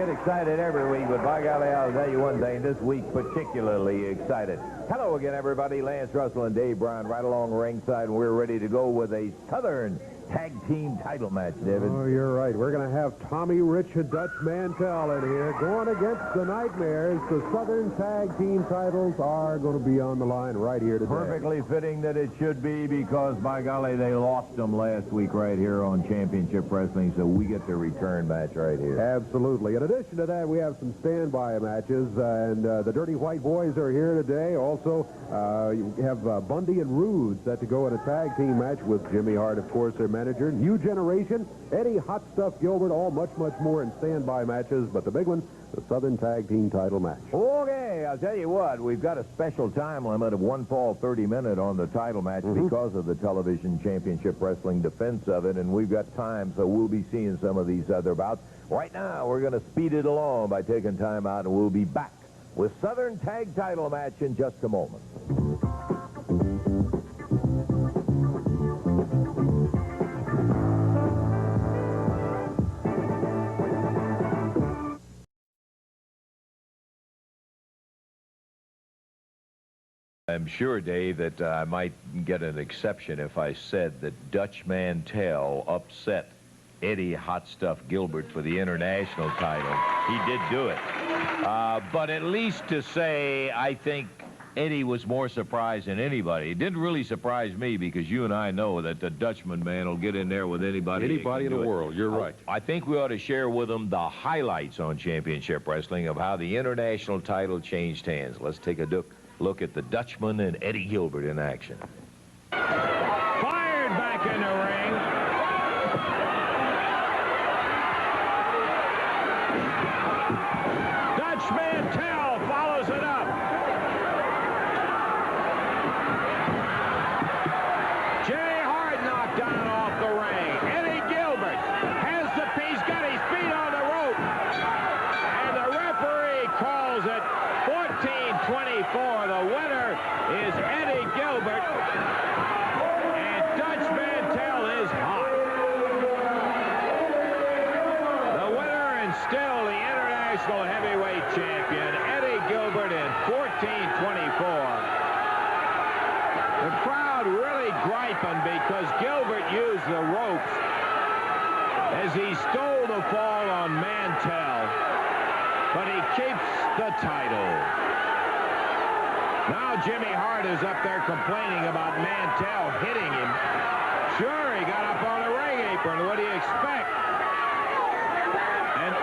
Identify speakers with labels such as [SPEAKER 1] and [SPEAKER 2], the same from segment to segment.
[SPEAKER 1] get excited every week, but by golly, I'll tell you one thing, this week particularly excited. Hello again, everybody. Lance Russell and Dave Brown right along ringside, and we're ready to go with a Southern Tag Team title match, David.
[SPEAKER 2] Oh, you're right. We're going to have Tommy Rich and Dutch Mantell in here going against the Nightmares. The Southern Tag Team titles are going to be on the line right here today.
[SPEAKER 1] Perfectly fitting that it should be, because by golly, they lost them last week right here on Championship Wrestling, so we get the return match right here.
[SPEAKER 2] Absolutely. In addition to that, we have some standby matches, and the Dirty White Boys are here today. Also, you have Bundy and Rude set to go in a tag team match with Jimmy Hart, of course, their manager. New Generation, Eddie Hot Stuff Gilbert, all much more in standby matches. But the big one, the Southern Tag Team title match.
[SPEAKER 1] Okay, I'll tell you what, we've got a special time limit of 1 fall 30-minute on the title match because of the Television Championship Wrestling defense of it, and we've got time, so we'll be seeing some of these other bouts. Right now, we're going to speed it along by taking time out, and we'll be back with Southern Tag title match in just a moment. I'm sure, Dave, that I might get an exception if I said that Dutch Mantell upset Eddie Hot Stuff Gilbert for the international title. He did do it. But at least to say, I think Eddie was more surprised than anybody. It didn't really surprise me, because you and I know that the Dutchman man will get in there with anybody.
[SPEAKER 2] Anybody in the world, you're right.
[SPEAKER 1] I think we ought to share with them the highlights on Championship Wrestling of how the international title changed hands. Let's take a look at the Dutchman and Eddie Gilbert in action.
[SPEAKER 3] Fired back in the ring. Dutch Mantell follows it up. Jay Hart knocked down off the ring. Eddie Gilbert has the piece, got his feet on the rope. And the referee calls it 14-24. The winner is Eddie Gilbert. And Dutch Mantell is hot. The winner and still the international heavyweight champion, Eddie Gilbert, in 14-24. The crowd really griping because Gilbert used the ropes as he stole the fall on Mantell. But he keeps the title. Now Jimmy Hart is up there complaining about Mantell hitting him. Sure, he got up on the ring apron. What do you expect? And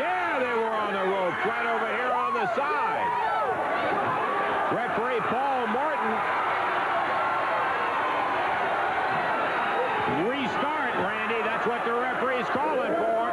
[SPEAKER 3] yeah, they were on the ropes right over here on the side. Referee Paul Morton. Restart, Randy. That's what the referee's calling for.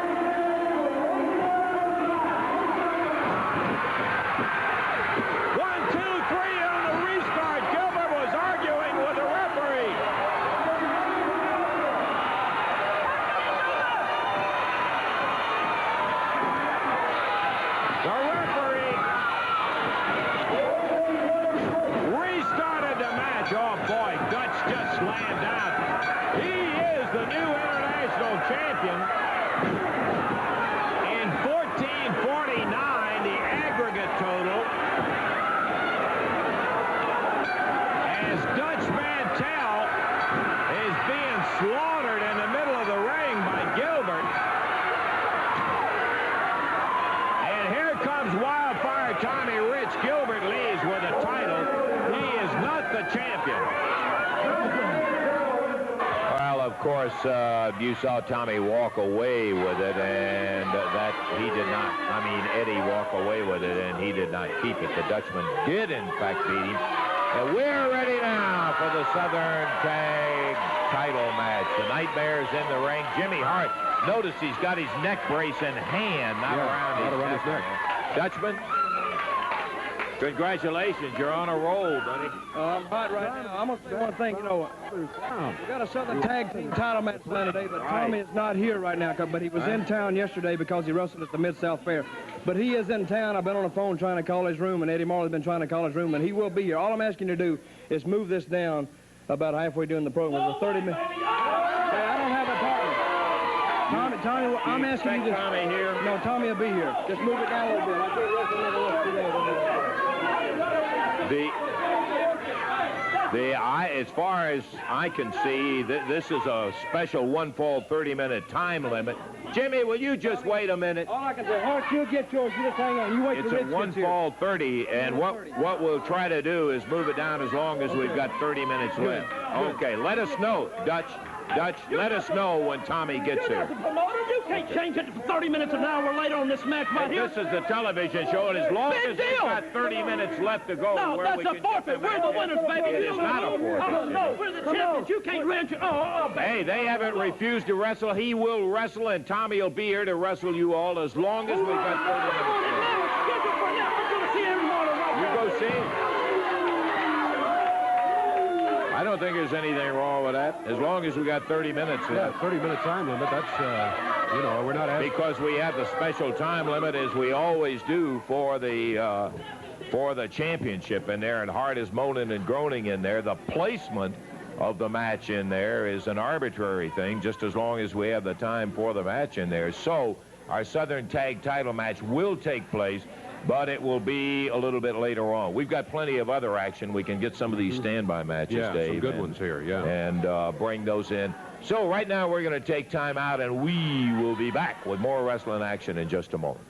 [SPEAKER 3] Champion. In 14-49, the aggregate total, as Dutch Mantell is being slaughtered in the middle of the ring by Gilbert. And here comes Wildfire Tommy Rich. Gilbert leaves with the title. He is not the champion.
[SPEAKER 1] Of course, you saw Tommy walk away with it, and that he did not. I mean, Eddie walk away with it, and he did not keep it. The Dutchman did, in fact, beat him. And we're ready now for the Southern Tag title match. The Nightmares in the ring. Jimmy Hart, notice he's got his neck brace in hand, not around his neck. Dutchman, congratulations, you're on a roll, buddy.
[SPEAKER 4] I'm hot right now. I'm going to say one thing, you know. We got a Southern Tag Team title match planned today, but Tommy is not here right now, but he was in town yesterday because he wrestled at the Mid-South Fair. But he is in town. I've been on the phone trying to call his room, and Eddie Marley's been trying to call his room, and he will be here. All I'm asking you to do is move this down about halfway during the program. It's a 30-minute. I don't have Tommy, I'm asking you to...
[SPEAKER 1] Tommy here?
[SPEAKER 4] No, Tommy will be here. Just move it down a little bit. I can't wrestle another one today.
[SPEAKER 1] As far as I can see, this is a special one-fall 30-minute time limit. Jimmy, will you just wait a minute?
[SPEAKER 4] All I can say, Hart, you'll get yours. You just hang on. You wait.
[SPEAKER 1] It's a one-fall 30, and what we'll try to do is move it down as long as we've got 30 minutes left. Okay, let us know, Dutch. Dutch, let us know when Tommy gets here.
[SPEAKER 5] You can't change it for 30 minutes an hour later on this match right here.
[SPEAKER 1] This is the television show, and as long as we've got 30 minutes left to go,
[SPEAKER 5] no, that's a forfeit. We're the winners, baby.
[SPEAKER 1] It is not a forfeit.
[SPEAKER 5] Oh, no, we're the champions. You can't wrench it.
[SPEAKER 1] Hey, they haven't refused to wrestle. He will wrestle, and Tommy will be here to wrestle you all as long as we've got 30 minutes left. You go see him. I don't think there's anything wrong with that, as long as we got 30 minutes left.
[SPEAKER 2] 30-minute time limit, that's, you know, we're not asking.
[SPEAKER 1] Because we have the special time limit, as we always do for the championship in there, and Hart is moaning and groaning in there. The placement of the match in there is an arbitrary thing, just as long as we have the time for the match in there. So our Southern Tag title match will take place, but it will be a little bit later on. We've got plenty of other action. We can get some of these standby matches, Dave.
[SPEAKER 2] Some good ones here,
[SPEAKER 1] And bring those in. So right now we're going to take time out, and we will be back with more wrestling action in just a moment.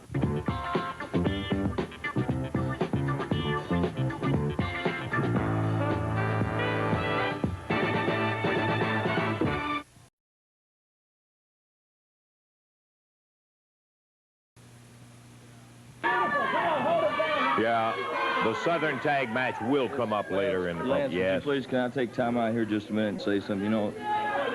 [SPEAKER 1] Yeah, the Southern Tag match will come up later in the
[SPEAKER 6] Lance,
[SPEAKER 1] yes.
[SPEAKER 6] please, can I take time out here just a minute and say something? You know,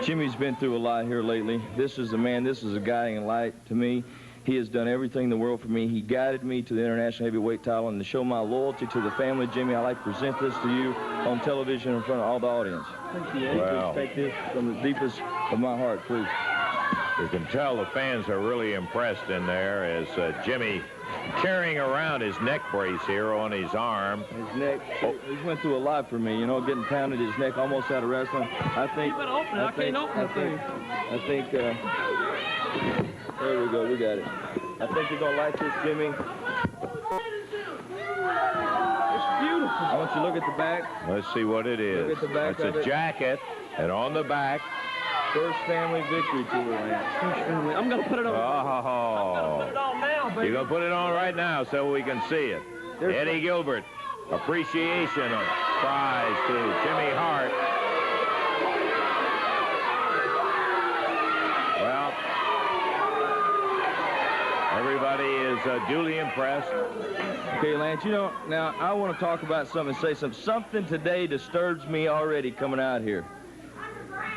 [SPEAKER 6] Jimmy's been through a lot here lately. This is a man, this is a guiding light to me. He has done everything in the world for me. He guided me to the international heavyweight title, and to show my loyalty to the family, Jimmy, I'd like to present this to you on television in front of all the audience. Thank you.
[SPEAKER 1] Wow.
[SPEAKER 6] Please take this from the deepest of my heart, please.
[SPEAKER 1] You can tell the fans are really impressed in there as Jimmy carrying around his neck brace here on his arm.
[SPEAKER 6] His neck, he went through a lot for me, you know, getting pounded his neck almost out of wrestling. I think,
[SPEAKER 5] You better open it. I can't open the thing.
[SPEAKER 6] I think, there we go, we got it. I think you're going to like this, Jimmy.
[SPEAKER 5] It's beautiful.
[SPEAKER 6] I want you to look at the back.
[SPEAKER 1] Let's see what it is.
[SPEAKER 6] Look at the back
[SPEAKER 1] It's
[SPEAKER 6] of
[SPEAKER 1] a
[SPEAKER 6] it.
[SPEAKER 1] jacket, and on the back.
[SPEAKER 6] First family victory to the Lance.
[SPEAKER 5] I'm going to put it on.
[SPEAKER 1] Oh.
[SPEAKER 5] Put it on now, baby.
[SPEAKER 1] You're going to put it on right now so we can see it. Eddie Gilbert, appreciation of prize to Jimmy Hart. Well, everybody is duly impressed.
[SPEAKER 6] Okay, Lance, you know, now I want to talk about something, say something. Something today disturbs me already coming out here.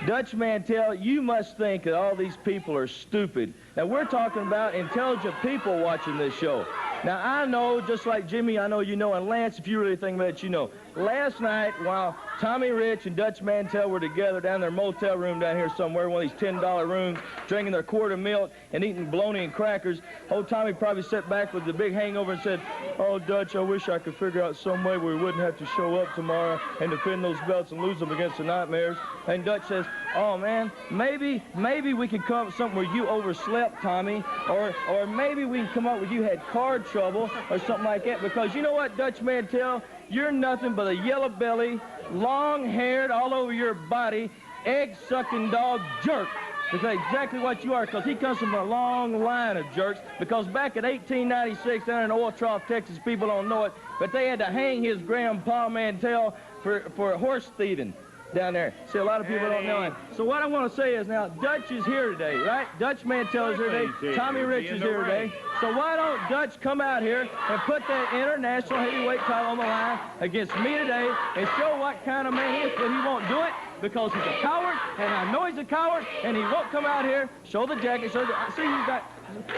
[SPEAKER 6] Dutch Mantell, you must think that all these people are stupid. Now, we're talking about intelligent people watching this show. Now, I know, just like Jimmy, I know you know, and Lance, if you really think about it, you know. Last night, while Tommy Rich and Dutch Mantell were together down in their motel room down here somewhere, one of these $10 rooms, drinking their quart of milk and eating bologna and crackers, old Tommy probably sat back with the big hangover and said, "Oh, Dutch, I wish I could figure out some way where we wouldn't have to show up tomorrow and defend those belts and lose them against the Nightmares." And Dutch says, "Oh, man, maybe we could come up with something where you overslept, Tommy, or maybe we can come up with you had card trouble or something like that, because you know what, Dutch Mantell, you're nothing but a yellow belly, long-haired, all over your body, egg-sucking dog jerk." That's exactly what you are, because he comes from a long line of jerks, because back in 1896 down in Oil Trough, Texas, people don't know it, but they had to hang his grandpa Mantell for horse thieving down there. See, a lot of people don't know it. So what I want to say is now, Dutch is here today, right? Dutch Mantell is here today. Tommy Rich is here today. So why don't Dutch come out here and put that international heavyweight title on the line against me today and show what kind of man he is, but he won't do it because he's a coward, and I know he's a coward, and he won't come out here, show the jacket, show the... See, he's got...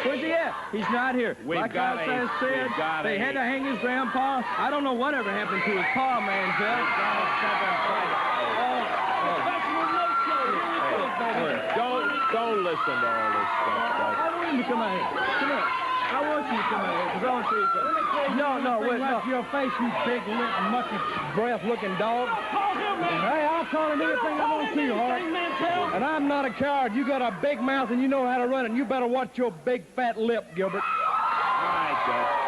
[SPEAKER 6] Where's he at? He's not here. Like I said, they had to hang his grandpa. I don't know whatever happened to his pa, Mantell.
[SPEAKER 1] Don't listen to all this stuff, Dutch.
[SPEAKER 6] I want him to come out here. Come here. I want you to come out here because I want to see you come. No, wait, no.
[SPEAKER 4] Your face, you big lip, mucky breath-looking dog. Hey, I'll call him anything I want to, Hart. And I'm not a coward. You got a big mouth and you know how to run it. And you better watch your big fat lip, Gilbert.
[SPEAKER 3] All right, Judge.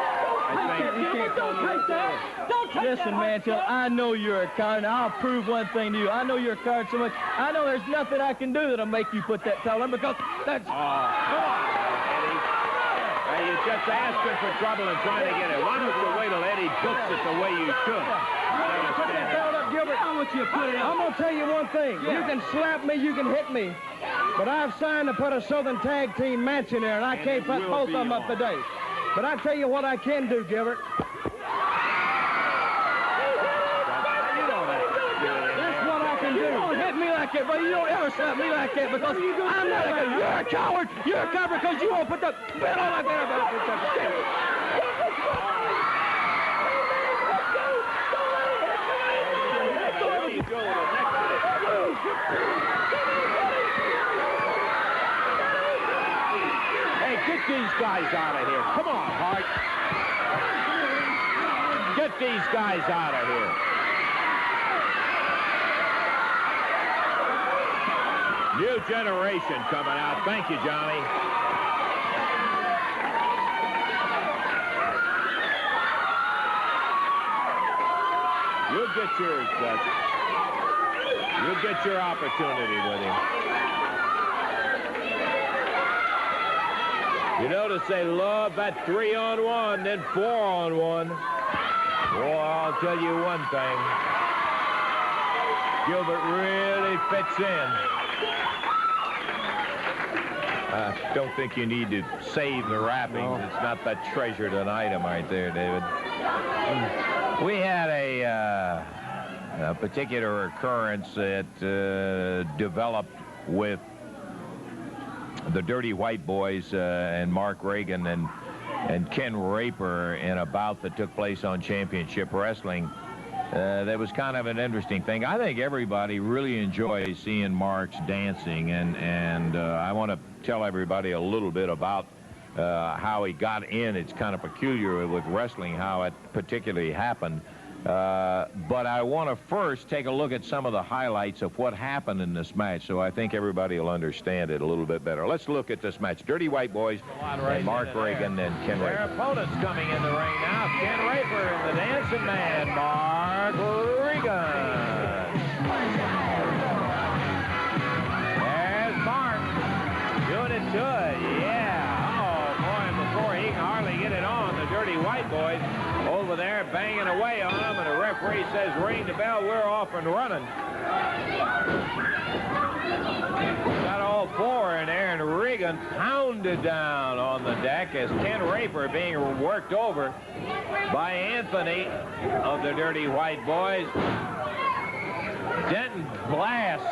[SPEAKER 6] Listen, Mantell, I know you're a coward, and I'll prove one thing to you. I know you're a coward so much. I know there's nothing I can do that'll make you put that towel on because that's...
[SPEAKER 3] Oh, come on, Eddie. You're just asking for trouble and trying to get it. Why don't you wait till Eddie books it the way you should?
[SPEAKER 4] Put that towel up, Gilbert. I want you to put it up. I'm going to tell you one thing. You can slap me, you can hit me, but I've signed to put a Southern Tag Team match in there, and I can't put both of them up today. But I tell you what I can do, Gilbert. That's what I can do.
[SPEAKER 6] You don't hit me like that, brother. You don't ever slap me like that because I'm not a coward. You're a coward. You're a coward because you won't put the bit on like that.
[SPEAKER 3] Hey, get these guys out of here. Come on, Hart. Get these guys out of here. New generation coming out. Thank you, Johnny. You'll get yours, Dutch. You'll get your opportunity with him. You notice they love that 3-on-1, then 4-on-1. Boy, I'll tell you one thing. Gilbert really fits in. I don't think you need to save the wrappings. No. It's not that treasured an item right there, David. We had a particular occurrence that developed with the Dirty White Boys and Mark Reagan and Ken Raper in a bout that took place on Championship Wrestling. That was kind of an interesting thing. I think everybody really enjoys seeing Mark's dancing, and I want to tell everybody a little bit about how he got in. It's kind of peculiar with wrestling how it particularly happened. But I want to first take a look at some of the highlights of what happened in this match, so I think everybody will understand it a little bit better. Let's look at this match. Dirty White Boys and Mark Reagan and Ken Raper.
[SPEAKER 1] Their opponents coming in the ring now. Ken Raper and the dancing man, Mark Reagan. There's Mark doing it good. Yeah. Oh, boy, and before he can hardly get it on, the Dirty White Boys over there banging away on him, and the referee says, ring the bell, we're off and running. Got all four in there, and Reagan pounded down on the deck as Ken Raper being worked over by Anthony of the Dirty White Boys. Denton blast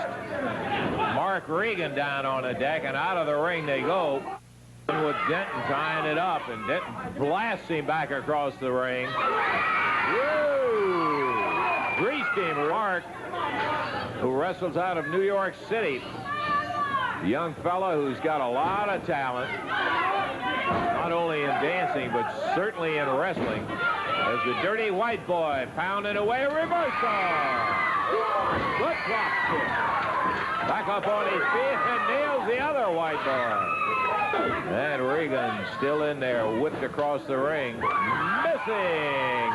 [SPEAKER 1] Mark Reagan down on the deck, and out of the ring they go. With Denton tying it up, and Denton blasts him back across the ring. Woo! Greased him, Mark, who wrestles out of New York City. A young fella who's got a lot of talent, not only in dancing, but certainly in wrestling. As the Dirty White Boy pounding away, reversal. Good drop kick. Back up on his feet and nails the other White Boy. And Reagan still in there, whipped across the ring. Missing!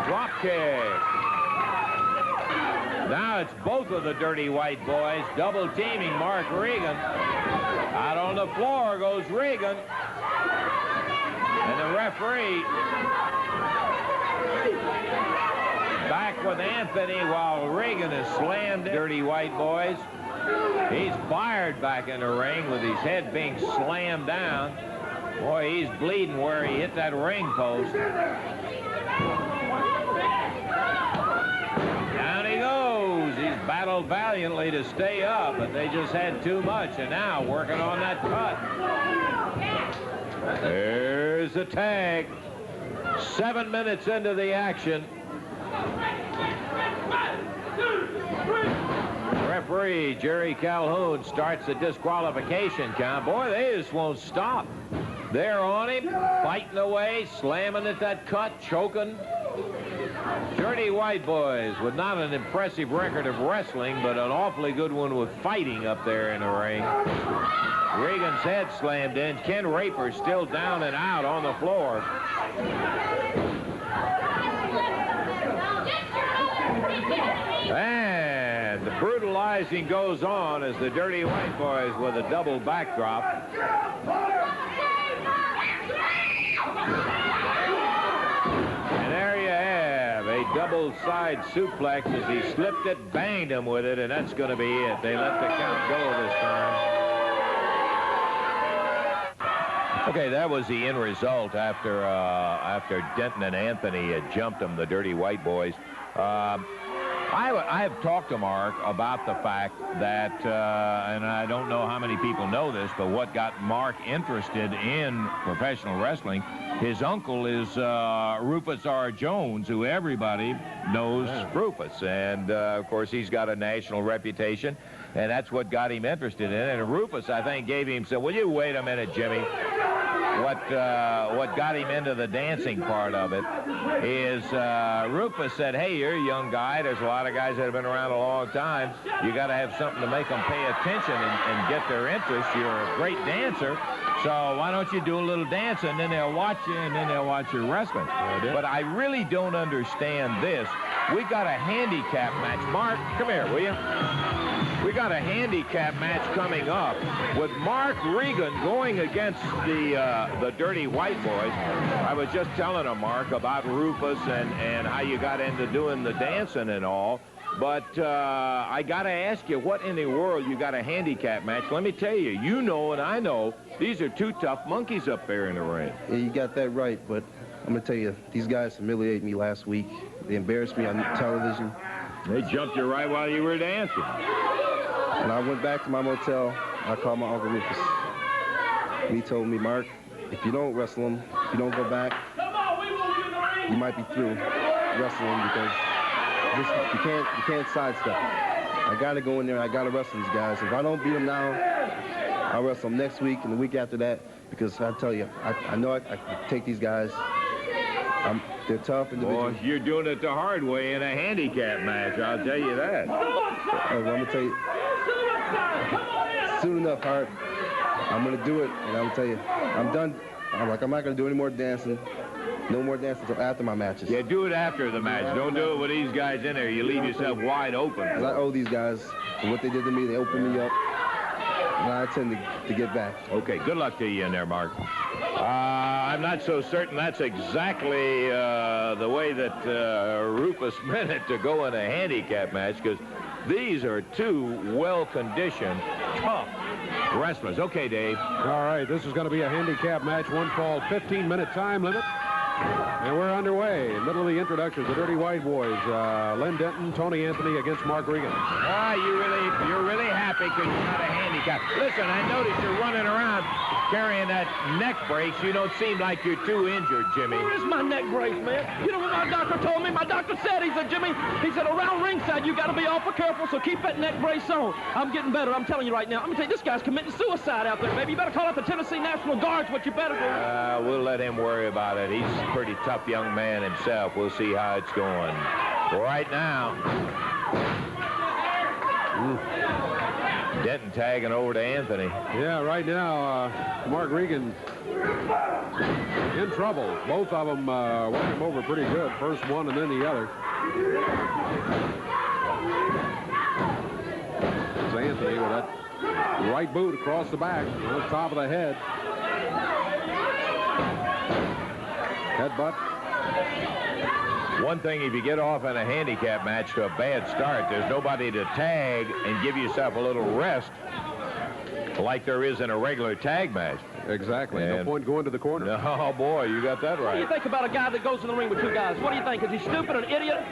[SPEAKER 1] Drop kick. Now it's both of the Dirty White Boys double teaming Mark Reagan. Out on the floor goes Reagan. And the referee back with Anthony while Reagan is slammed. Dirty White Boys. He's fired back in the ring with his head being slammed down. Boy, he's bleeding where he hit that ring post. Down he goes. He's battled valiantly to stay up, but they just had too much, and now working on that cut. There's the tag. 7 minutes into the action. Referee Jerry Calhoun starts the disqualification count. Boy, they just won't stop. They're on him, fighting away, slamming at that cut, choking. Dirty White Boys with not an impressive record of wrestling, but an awfully good one with fighting up there in the ring. Regan's head slammed in. Ken Raper still down and out on the floor. And the brutalizing goes on as the Dirty White Boys with a double backdrop. And there you have a double side suplex as he slipped it, banged him with it, and that's going to be it. They let the count go this time. Okay, that was the end result after Denton and Anthony had jumped them, the Dirty White Boys. I have talked to Mark about the fact that, and I don't know how many people know this, but what got Mark interested in professional wrestling, his uncle is Rufus R. Jones, who everybody knows Rufus. And, of course, he's got a national reputation, and that's what got him interested in it. And Rufus, I think, gave him some, will you wait a minute, Jimmy? What got him into the dancing part of it is Rufus said, hey, you're a young guy. There's a lot of guys that have been around a long time. You got to have something to make them pay attention and get their interest. You're a great dancer, so why don't you do a little dancing, and then they'll watch you, and then they'll watch your wrestling. But I really don't understand this. We got a handicap match. Mark, come here, will you? We got a handicap match coming up with Mark Regan going against the Dirty White Boys. I was just telling him, Mark, about Rufus and how you got into doing the dancing and all. But I got to ask you, what in the world you got a handicap match? Let me tell you, you know and I know, these are two tough monkeys up there in the ring.
[SPEAKER 7] Yeah, you got that right, but I'm going to tell you, these guys humiliated me last week. They embarrassed me on television.
[SPEAKER 1] They jumped you right while you were dancing.
[SPEAKER 7] And I went back to my motel. I called my Uncle Rufus. And he told me, Mark, if you don't wrestle him, if you don't go back, you might be through wrestling because you can't sidestep it. I got to go in there. I got to wrestle these guys. If I don't beat them now, I'll wrestle them next week and the week after that because I tell you, I know I can take these guys. They're tough individuals.
[SPEAKER 1] Boy, you're doing it the hard way in a handicap match, I'll tell you that.
[SPEAKER 7] I'm going to tell you, soon enough, Hart, I'm going to do it, and I'm going to tell you, I'm done. I'm not going to do any more dancing. No more dancing until after my matches.
[SPEAKER 1] Yeah, do it after the match. Don't do it with these guys in there. You leave yourself wide open.
[SPEAKER 7] I owe these guys for what they did to me. They opened me up, and I intend to get back.
[SPEAKER 1] Okay, good luck to you in there, Mark. I'm not so certain that's exactly the way that Rufus meant it to go in a handicap match, because these are two well-conditioned, tough wrestlers. Okay, Dave.
[SPEAKER 2] All right, this is going to be a handicap match, one fall, 15-minute time limit. And we're underway. In the middle of the introductions, the Dirty White Boys, Len Denton, Tony Anthony against Mark Regan.
[SPEAKER 1] You're really happy because you got a handicap. Listen, I noticed you're running around carrying that neck brace. You don't seem like you're too injured, Jimmy.
[SPEAKER 5] Where's my neck brace, man? You know what my doctor told me? My doctor said, he said, Jimmy, he said, around ringside, you got to be awful careful, so keep that neck brace on. I'm getting better. I'm telling you right now. I'm going to tell you, this guy's committing suicide out there, baby. You better call out the Tennessee National Guard's what you better do.
[SPEAKER 1] We'll let him worry about it. He's a pretty tough young man himself. We'll see how it's going. Right now, Denton tagging over to Anthony.
[SPEAKER 2] Yeah, right now, Mark Regan in trouble. Both of them went him over pretty good. First one and then the other. There's Anthony with that right boot across the back on the top of the head. Headbutt.
[SPEAKER 1] One thing, if you get off in a handicap match to a bad start, there's nobody to tag and give yourself a little rest like there is in a regular tag match.
[SPEAKER 2] Exactly. And no point going to the corner.
[SPEAKER 1] Oh, boy, you got that right.
[SPEAKER 5] What do you think about a guy that goes in the ring with two guys? What do you think? Is he stupid, an idiot?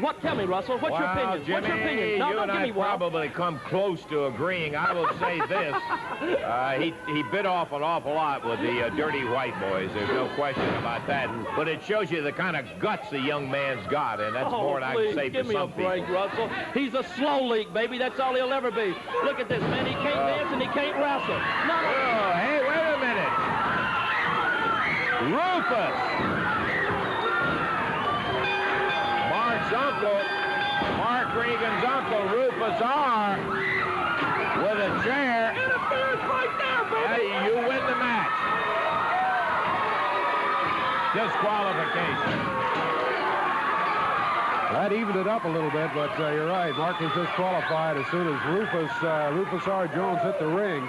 [SPEAKER 5] What? Tell me, Russell. What's your opinion?
[SPEAKER 1] Jimmy,
[SPEAKER 5] what's your opinion? No,
[SPEAKER 1] you
[SPEAKER 5] don't
[SPEAKER 1] and
[SPEAKER 5] give
[SPEAKER 1] I
[SPEAKER 5] me one.
[SPEAKER 1] probably come close to agreeing. I will say this. He bit off an awful lot with the Dirty White Boys. There's no question about that. But it shows you the kind of guts the young man's got, and that's more than I can say for some people.
[SPEAKER 5] Give me a break, Russell. He's a slow leak, baby. That's all he'll ever be. Look at this, man. He can't dance and he can't wrestle. No.
[SPEAKER 1] Oh, hey, wait a minute. Rufus. Mark's uncle, Mark Regan's uncle, Rufus R., with a chair.
[SPEAKER 5] Interference right there, baby.
[SPEAKER 1] Hey, you win the match. Disqualification.
[SPEAKER 2] That evened it up a little bit, but you're right. Mark was disqualified as soon as Rufus R. Jones hit the ring.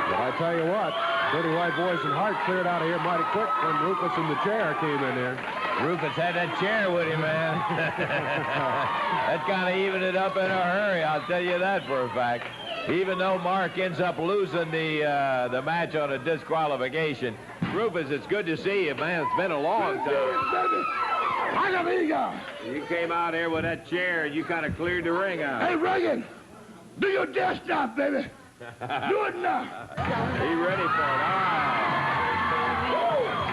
[SPEAKER 2] But I tell you what, Dirty White Boys and Hart cleared out of here mighty quick when Rufus in the chair came in there.
[SPEAKER 1] Rufus had that chair with him, man. That kind of evened it up in a hurry, I'll tell you that for a fact. Even though Mark ends up losing the match on a disqualification. Rufus, it's good to see you, man. It's been a long time. You came out here with that chair and you kind of cleared the ring out.
[SPEAKER 8] Hey, Reagan, do your death stop, baby. Do it now.
[SPEAKER 1] He ready for it. All right.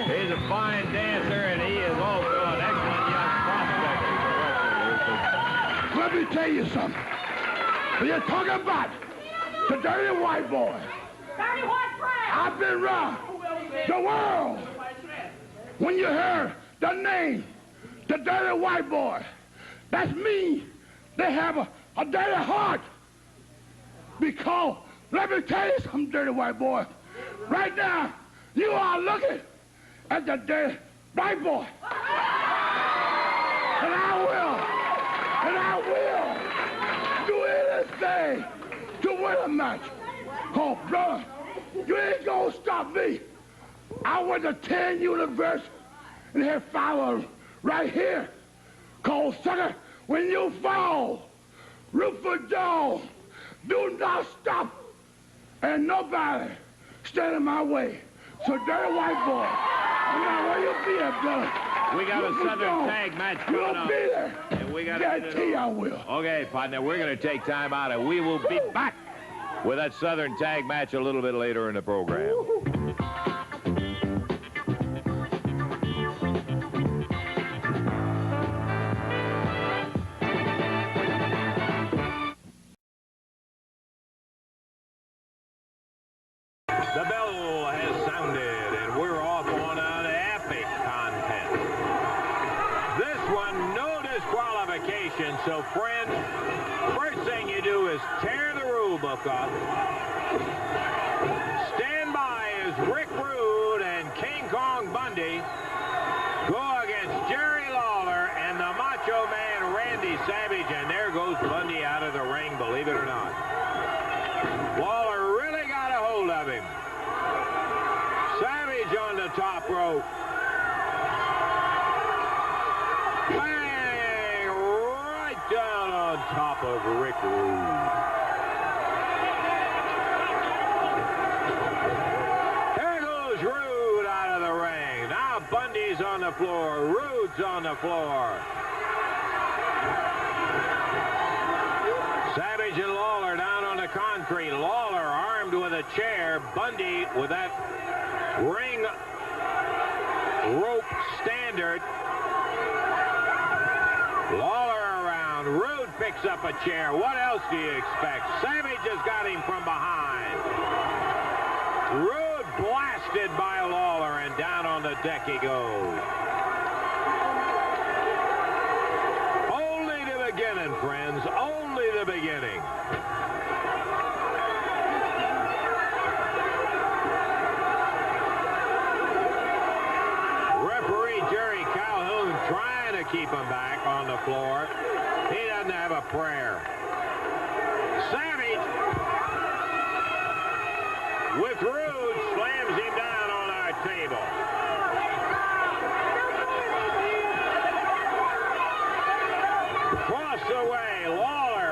[SPEAKER 1] He's a fine dancer, and he is also an excellent young prospect.
[SPEAKER 8] Let me tell you something. When you're talking about the Dirty White Boy,
[SPEAKER 9] Dirty White Friend!
[SPEAKER 8] I've been around the world. When you hear the name, the Dirty White Boy, that's me. They have a dirty heart. Because, let me tell you something, Dirty White Boy. Right now, you are looking at the Dirty White Boy. And I will do anything to win a match. Oh, brother, you ain't gonna stop me. I went to 10 universities and had 5 of them right here. Called sucker, when you fall, Rufus Jones, do not stop. And nobody stand in my way. So, Dirty White Boy, now where you be at, brother?
[SPEAKER 1] We got a Southern tag match coming up.
[SPEAKER 8] You'll be there.
[SPEAKER 1] And we got to
[SPEAKER 8] Guarantee I will.
[SPEAKER 1] Okay, partner, we're going to take time out, and we will be back with that Southern tag match a little bit later in the program. The bell has sounded, and we're off on an epic contest. This one, no disqualification, so friends, first thing you do is tear the rule book up. Stand by as Rick Rude and King Kong Bundy go against Jerry Lawler and the Macho Man Randy Savage, and there goes Bundy out of the ring, believe it or not. Lawler really got a hold of him. Savage on the top rope. Bang! Right down on top of Rick Rude. There goes Rude out of the ring. Now Bundy's on the floor. Rude's on the floor. Savage and Lawler down on the concrete. Lawler armed with a chair. Bundy with that ring rope standard. Lawler around. Rude picks up a chair. What else do you expect? Savage has got him from behind. Rude blasted by Lawler, and down on the deck he goes. Only the beginning, friends. Only the beginning. Referee Jerry Calhoun trying to keep him back on the floor. He doesn't have a prayer. Savage with Rude slams him down on our table. Across the way, Lawler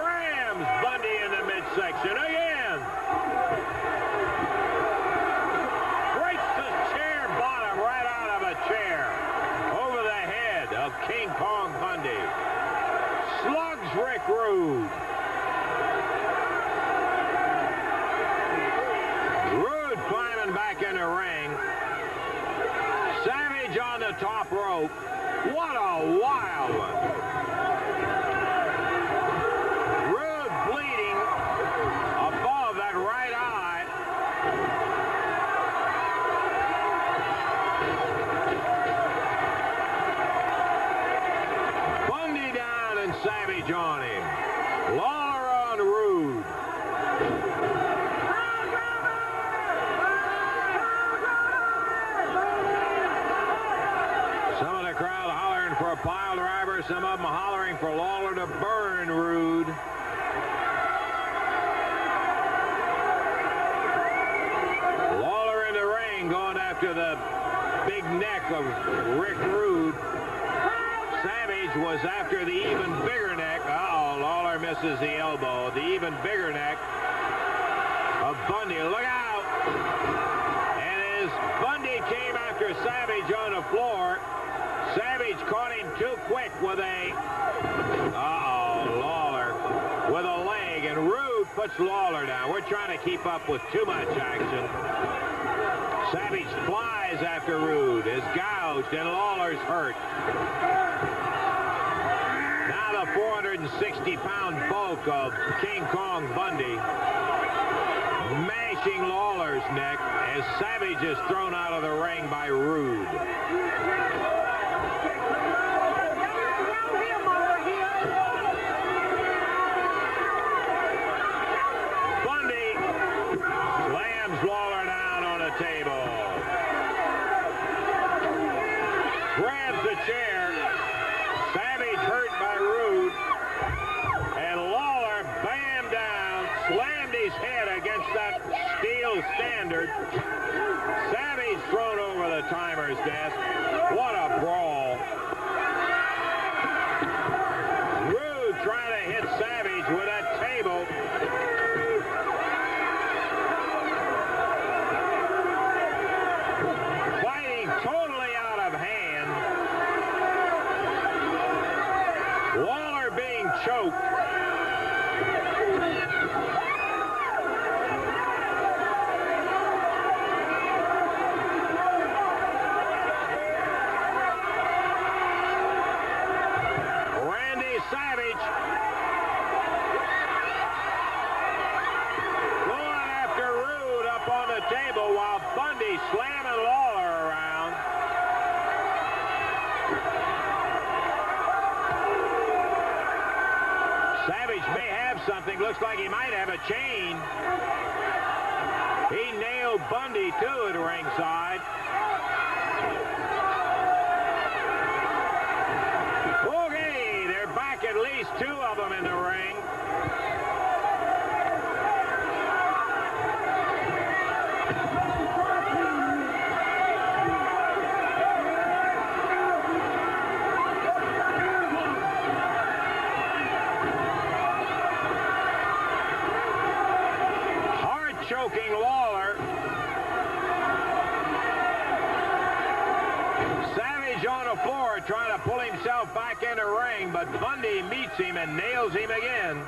[SPEAKER 1] rams Bundy in the midsection again. Breaks the chair bottom right out of a chair over the head of King Kong Bundy. Slugs Rick Rude. Rude climbing back in the ring. Savage on the top rope. What a wild one. Rude bleeding. A
[SPEAKER 3] time for Lawler to burn Rude. Lawler in the ring going after the big neck of Rick Rude. Savage was after the even bigger neck. Uh-oh, Lawler misses the elbow. The even bigger neck of Bundy. Look out! And as Bundy came after Savage on the floor, Savage caught him too quick with a... Uh-oh, Lawler with a leg, and Rude puts Lawler down. We're trying to keep up with too much action. Savage flies after Rude, is gouged, and Lawler's hurt. Now the 460-pound bulk of King Kong Bundy mashing Lawler's neck as Savage is thrown out of the ring by Rude. Bundy slams Lawler down on a table. Grabs the chair. Savage hurt by Rude. And Lawler, bam down, slammed his head against that steel standard. Savage thrown over the timer's desk. What a brawl. Rude trying to hit Savage with a table. Fighting totally out of hand. Lawler being choked. Savage going after Rude up on the table while Bundy slamming Lawler around. Savage may have something. Looks like he might have a chain. He nailed Bundy to it ringside. At least two of them in the ring. Hard choking Lawler. Savage on the floor trying to pull himself back in the ring, but Bundy meets him and nails him again.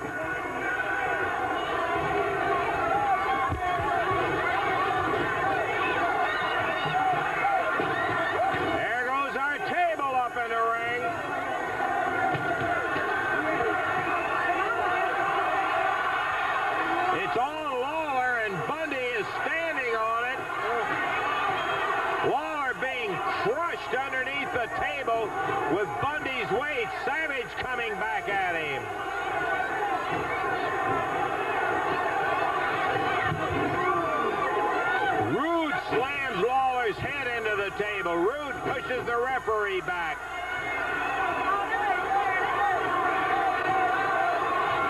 [SPEAKER 3] There goes our table up in the ring. It's on Lawler, and Bundy is standing on it. Lawler being crushed underneath the table with Bundy's weight. Savage coming back at him. Rude slams Lawler's head into the table. Rude pushes the referee back.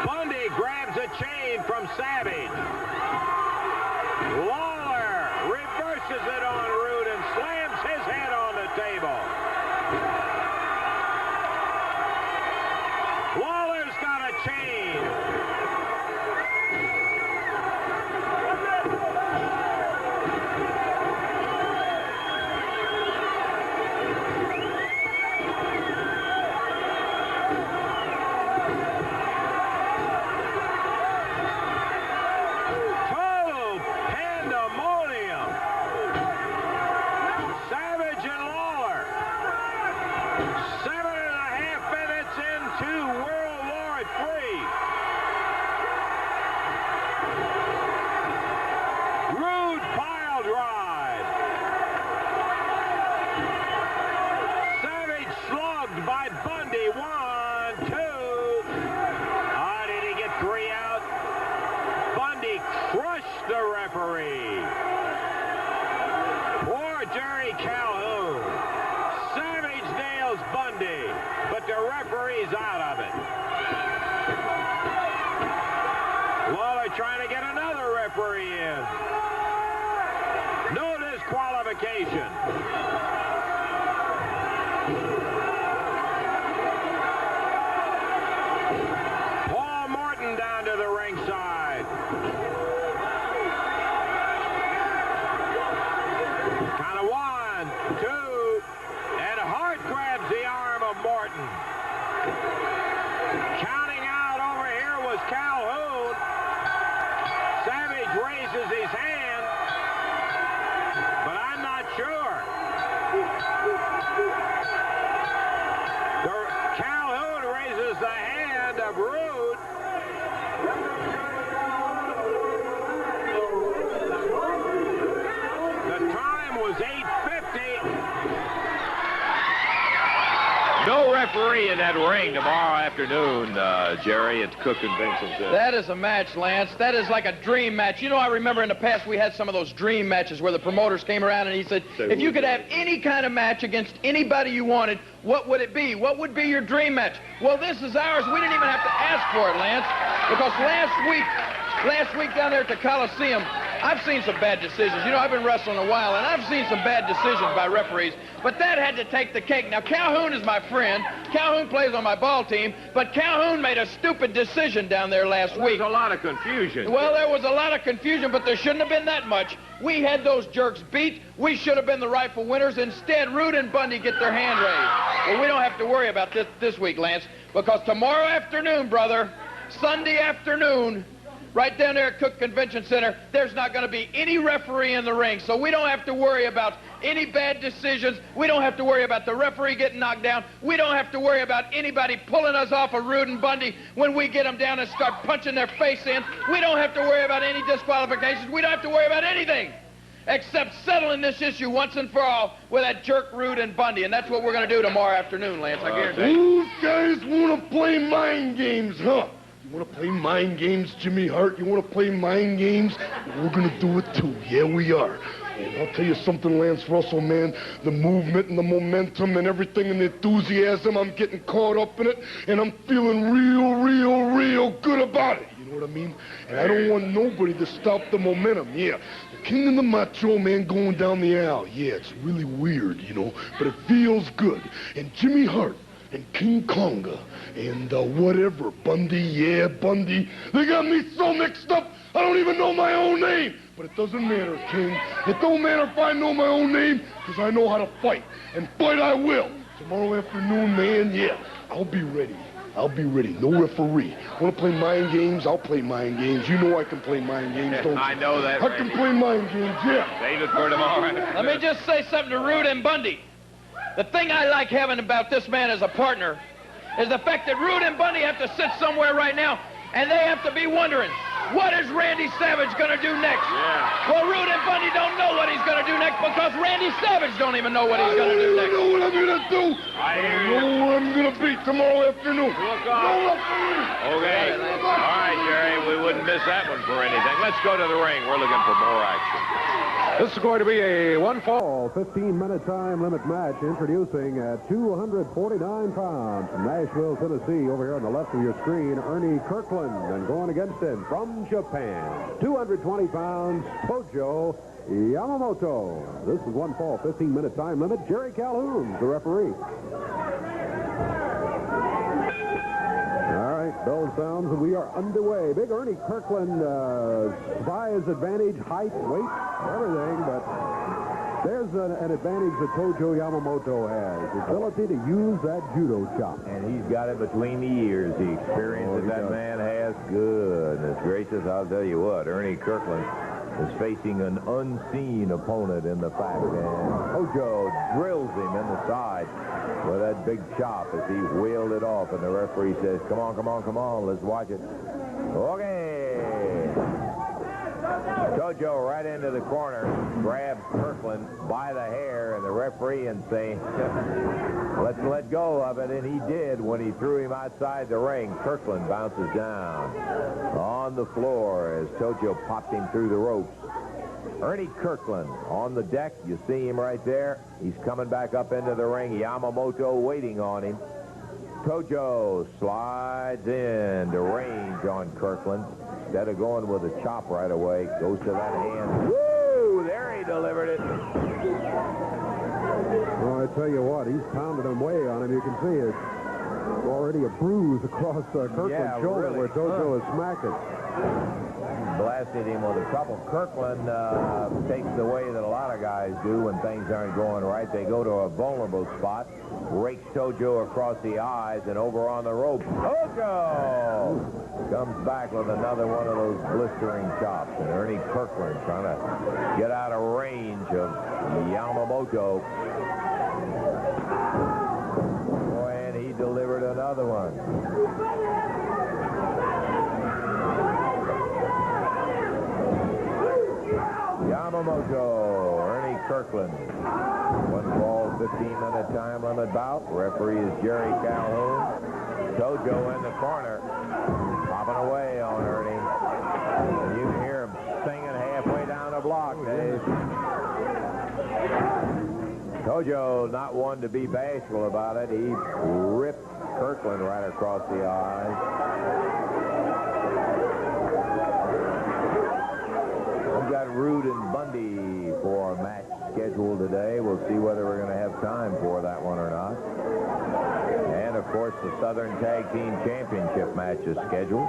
[SPEAKER 3] Bundy grabs a chain from Savage. Lawler reverses it on Rude and slams his head on the table. Lawler's got a chain. Total pandemonium. They're trying to get another referee in. No disqualification. Paul Morton down to the ringside. Count of 1, 2, and Hart grabs the arm of Morton. Counting out over here was Calhoun. Savage raises his hand, but I'm not sure. Calhoun raises the hand of Rude. The time was 8:50. No referee in that ring tomorrow afternoon, Jerry, at Cook Convention Center.
[SPEAKER 5] That is a match, Lance. That is like a dream match. You know, I remember in the past we had some of those dream matches where the promoters came around and he said, if you could have any kind of match against anybody you wanted, what would it be? What would be your dream match? Well, this is ours. We didn't even have to ask for it, Lance, because last week down there at the Coliseum, I've seen some bad decisions. You know, I've been wrestling a while, and I've seen some bad decisions by referees, but that had to take the cake. Now, Calhoun is my friend. Calhoun plays on my ball team, but Calhoun made a stupid decision down there last week.
[SPEAKER 3] There was a lot of confusion.
[SPEAKER 5] Well, there was a lot of confusion, but there shouldn't have been that much. We had those jerks beat. We should have been the rightful winners. Instead, Rude and Bundy get their hand raised. Well, we don't have to worry about this week, Lance, because tomorrow afternoon, brother, Sunday afternoon, right down there at Cook Convention Center, there's not going to be any referee in the ring, so we don't have to worry about any bad decisions. We don't have to worry about the referee getting knocked down. We don't have to worry about anybody pulling us off of Rude and Bundy when we get them down and start punching their face in. We don't have to worry about any disqualifications. We don't have to worry about anything except settling this issue once and for all with that jerk Rude and Bundy, and that's what we're going to do tomorrow afternoon, Lance, I guarantee.
[SPEAKER 8] You guys want to play mind games, huh? You want to play mind games, Jimmy Hart? You want to play mind games? We're going to do it, too. Yeah, we are. And I'll tell you something, Lance Russell, man. The movement and the momentum and everything and the enthusiasm, I'm getting caught up in it, and I'm feeling real good about it. You know what I mean? And I don't want nobody to stop the momentum. Yeah, the King and the Macho Man going down the aisle. Yeah, it's really weird, you know, but it feels good. And Jimmy Hart and King Konga and whatever, Bundy, yeah, Bundy. They got me so mixed up, I don't even know my own name. But it doesn't matter, King. It don't matter if I know my own name, because I know how to fight. And fight I will. Tomorrow afternoon, man, yeah, I'll be ready. I'll be ready. No referee. Want to play mind games? I'll play mind games. You know I can play mind games, don't you?
[SPEAKER 3] I know that,
[SPEAKER 8] I can play mind games, yeah.
[SPEAKER 3] Save it for tomorrow.
[SPEAKER 5] Let me just say something to Rude and Bundy. The thing I like having about this man as a partner is the fact that Rude and Bundy have to sit somewhere right now, and they have to be wondering, what is Randy Savage going to do next?
[SPEAKER 3] Yeah.
[SPEAKER 5] Well, Rude and Bundy don't know what he's going to do next because Randy Savage don't even know what he's going to do next.
[SPEAKER 8] I know what I'm going to do.
[SPEAKER 3] I hear
[SPEAKER 8] know where I'm going to be tomorrow afternoon.
[SPEAKER 3] Look
[SPEAKER 8] No
[SPEAKER 3] on.
[SPEAKER 8] referee.
[SPEAKER 3] Okay. All right, Jerry, we wouldn't miss that one for anything. Let's go to the ring. We're looking for more action.
[SPEAKER 2] This is going to be a one-fall, 15-minute time limit match, introducing at 249 pounds from Nashville, Tennessee, over here on the left of your screen, Ernie Kirkland, and going against him from Japan, 220 pounds, Tojo Yamamoto. This is one-fall, 15-minute time limit. Jerry Calhoun, the referee. All right, bell sounds, and we are underway. Big Ernie Kirkland by his advantage, height, weight, everything, but there's an advantage that Tojo Yamamoto has, the ability to use that judo chop.
[SPEAKER 1] And he's got it between the ears. The experience that man has, goodness gracious, I'll tell you what, Ernie Kirkland is facing an unseen opponent in the fact, and Tojo drills him in the side with that big chop as he wheeled it off, and the referee says, come on, let's watch it. Okay. Tojo right into the corner, grabs Kirkland by the hair, and the referee and saying, let's let go of it, and he did when he threw him outside the ring. Kirkland bounces down on the floor as Tojo popped him through the ropes. Ernie Kirkland on the deck. You see him right there. He's coming back up into the ring. Yamamoto waiting on him. Tojo slides in to range on Kirkland. instead of going with a chop right away, goes to that hand. Woo! There he delivered it.
[SPEAKER 2] Well, I tell you what, he's pounded him way on him. You can see it. Already a bruise across Kirkland's shoulder where Tojo is smacking.
[SPEAKER 1] Blasted him with a couple. Kirkland takes the way that a lot of guys do when things aren't going right. They go to a vulnerable spot, rakes Tojo across the eyes, and over on the rope. Tojo comes back with another one of those blistering chops. And Ernie Kirkland trying to get out of range of Yamamoto. Boy, and he delivered another one. Yamamoto, Ernie Kirkland. 1 ball, 15-minute time limit bout. Referee is Jerry Calhoun. Tojo in the corner, popping away on Ernie. And you can hear him singing halfway down the block, Dave. Tojo, not one to be bashful about it. He ripped Kirkland right across the eyes. We've got Rude and Bundy for a match scheduled today. We'll see whether we're going to have time for that one or not. And, of course, the Southern Tag Team Championship match is scheduled.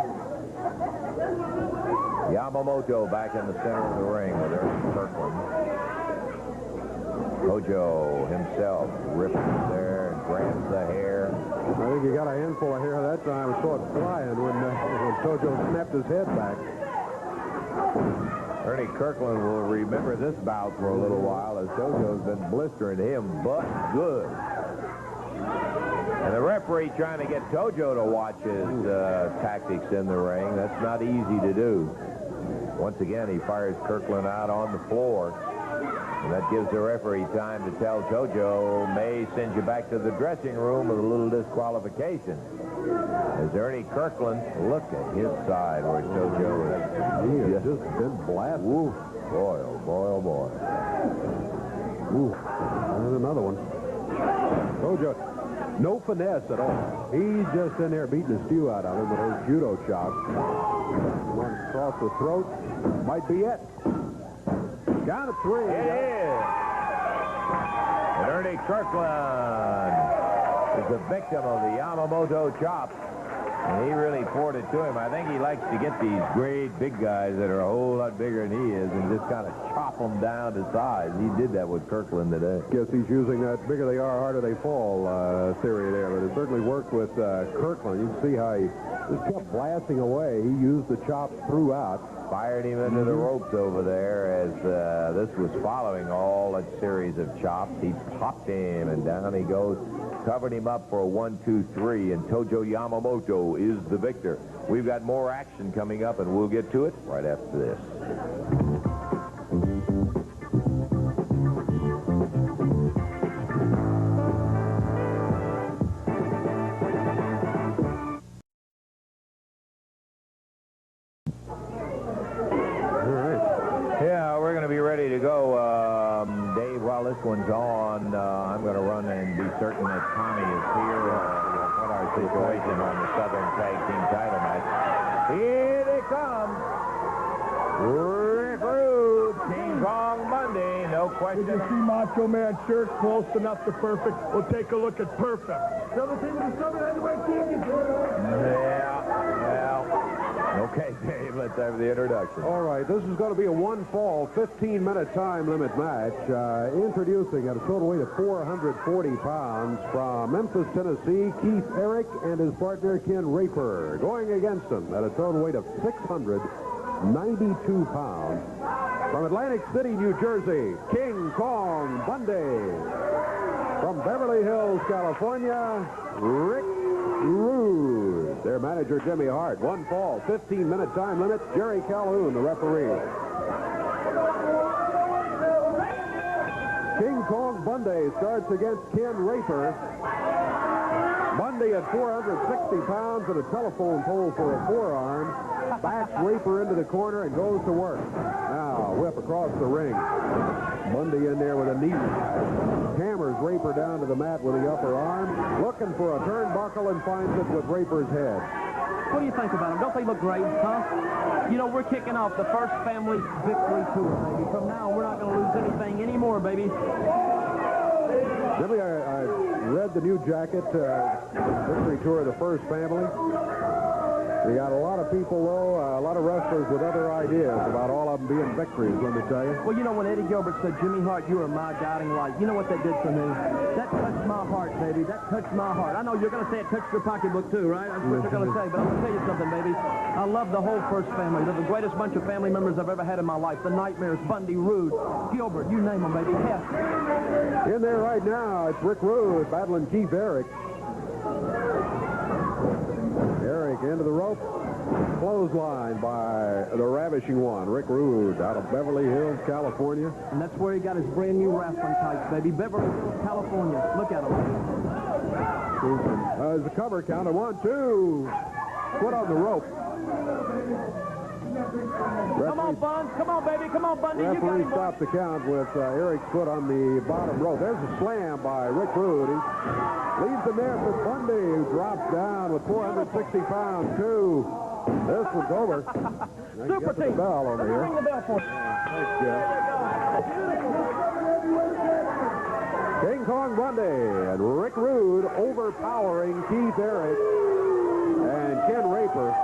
[SPEAKER 1] Yamamoto back in the center of the ring with Ernie Kirkland. Tojo himself rips there and grabs the hair.
[SPEAKER 2] I think he got a handful of hair that time. I saw it flying when Tojo snapped his head back.
[SPEAKER 1] Ernie Kirkland will remember this bout for a little while as Tojo's been blistering him, but good. And the referee trying to get Tojo to watch his tactics in the ring. That's not easy to do. Once again, he fires Kirkland out on the floor. And that gives the referee time to tell Tojo, may send you back to the dressing room with a little disqualification. As Ernie Kirkland, look at his side where Tojo is.
[SPEAKER 2] He has just been blasted.
[SPEAKER 1] Ooh, boy, oh boy, oh boy.
[SPEAKER 2] Ooh, there's another one. Tojo, no finesse at all. He's just in there beating the stew out of him with those judo chops. One across the throat. Might be it. Down to 3.
[SPEAKER 1] It is. And Ernie Kirkland is the victim of the Yamamoto chop. And he really poured it to him. I think he likes to get these great big guys that are a whole lot bigger than he is and just kind of chop them down to size. He did that with Kirkland today.
[SPEAKER 2] Guess he's using that bigger they are, harder they fall theory there. But it certainly worked with Kirkland. You can see how he just kept blasting away. He used the chops throughout.
[SPEAKER 1] Fired him into the ropes over there as this was following all that series of chops. He popped him, and down he goes. Covered him up for a 1-2-3, and Tojo Yamamoto is the victor. We've got more action coming up, and we'll get to it right after this. Ready to go, Dave. While this one's on, I'm going to run and be certain that Tommy is here. What our situation on the Southern Tag Team title match. Here they come. Rick Rude, King Kong Monday, no question.
[SPEAKER 8] Did you see Macho Man shirt close enough to perfect? We'll take a look at perfect. Southern Team of the Southern Heavyweight Championship.
[SPEAKER 1] Yeah, well. Okay, Dave, let's have the introduction.
[SPEAKER 2] All right, this is going to be a one-fall, 15-minute time limit match. Introducing at a total weight of 440 pounds from Memphis, Tennessee, Keith Eric and his partner, Ken Raper. Going against him at a total weight of 692 pounds from Atlantic City, New Jersey, King Kong Bundy. From Beverly Hills, California, Rick Rude. Their manager, Jimmy Hart. One fall, 15-minute time limit. Jerry Calhoun, the referee. King Kong Bundy starts against Ken Raper. Bundy at 460 pounds and a telephone pole for a forearm. Backs Raper into the corner and goes to work. Now, whip across the ring. Bundy in there with a knee. Hammers Raper down to the mat with the upper arm. Looking for a turnbuckle and finds it with Raper's head.
[SPEAKER 5] What do you think about them? Don't they look great, huh? You know, we're kicking off the first family victory tour, baby. From now on, we're not going to lose anything anymore, baby.
[SPEAKER 2] Jimmy, I read the new jacket, victory tour of the first family. You got a lot of people, though, a lot of wrestlers with other ideas about all of them being victories, let me tell you.
[SPEAKER 5] Well, you know, when Eddie Gilbert said, Jimmy Hart, you are my guiding light, you know what that did for me? That touched my heart, baby. That touched my heart. I know you're going to say it touched your pocketbook, too, right? That's what you're going to say. But I'm going to tell you something, baby. I love the whole first family. They're the greatest bunch of family members I've ever had in my life. The Nightmares, Bundy, Rude, Gilbert, you name them, baby. Yes.
[SPEAKER 2] In there right now, it's Rick Rude battling Keith Eric. Eric into the rope. Clothesline by the ravishing one, Rick Rude, out of Beverly Hills, California.
[SPEAKER 5] And that's where he got his brand new wrestling tights, baby. Beverly Hills, California. Look at him.
[SPEAKER 2] There's a cover count of 1, 2. Foot on the rope.
[SPEAKER 5] Come on, Buns. Come on, baby. Come on, Bundy. You got
[SPEAKER 2] Referee
[SPEAKER 5] him.
[SPEAKER 2] stopped the count with Eric's foot on the bottom rope. There's a slam by Rick Rude. He leaves him there for Bundy, who drops down with 460 pounds, too. This one's over.
[SPEAKER 5] Super team.
[SPEAKER 2] The bell over here.
[SPEAKER 5] Ring the bell for us.
[SPEAKER 2] Thanks, Jeff. King Kong Bundy and Rick Rude overpowering Keith Eric and Ken Raper.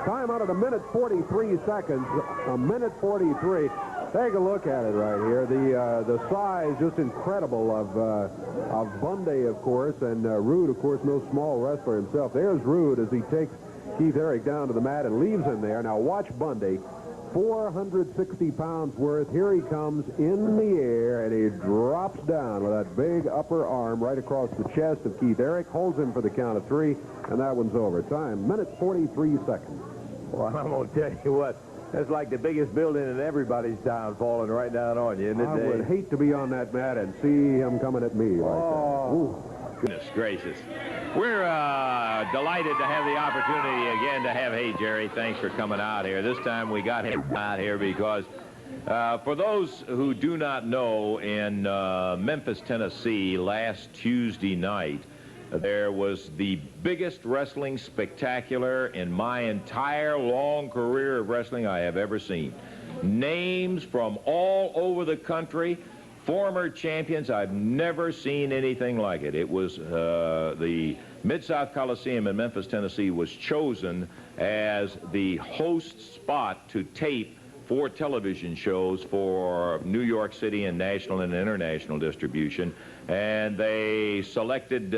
[SPEAKER 2] Time out at 1:43 seconds. 1:43. Take a look at it right here. The size just incredible of Bundy, of course, and Rude, of course, no small wrestler himself. There's Rude as he takes Keith Eric down to the mat and leaves him there. Now watch Bundy. 460 pounds worth. Here he comes in the air, and he drops down with that big upper arm right across the chest of Keith Eric, holds him for the count of 3, and that one's over. Time, 1:43 seconds.
[SPEAKER 1] Well, I'm going to tell you what, that's like the biggest building in everybody's town falling right down on you, isn't it,
[SPEAKER 2] I
[SPEAKER 1] Dave?
[SPEAKER 2] would hate to be on that mat and see him coming at me like that. Ooh.
[SPEAKER 1] Goodness gracious. We're delighted to have the opportunity again to have, hey, Jerry, thanks for coming out here. This time we got him out here because for those who do not know, in Memphis, Tennessee, last Tuesday night, there was the biggest wrestling spectacular in my entire long career of wrestling I have ever seen. Names from all over the country, former champions. I've never seen anything like it. It was the Mid-South Coliseum in Memphis, Tennessee was chosen as the host spot to tape 4 television shows for New York City and national and international distribution. And they selected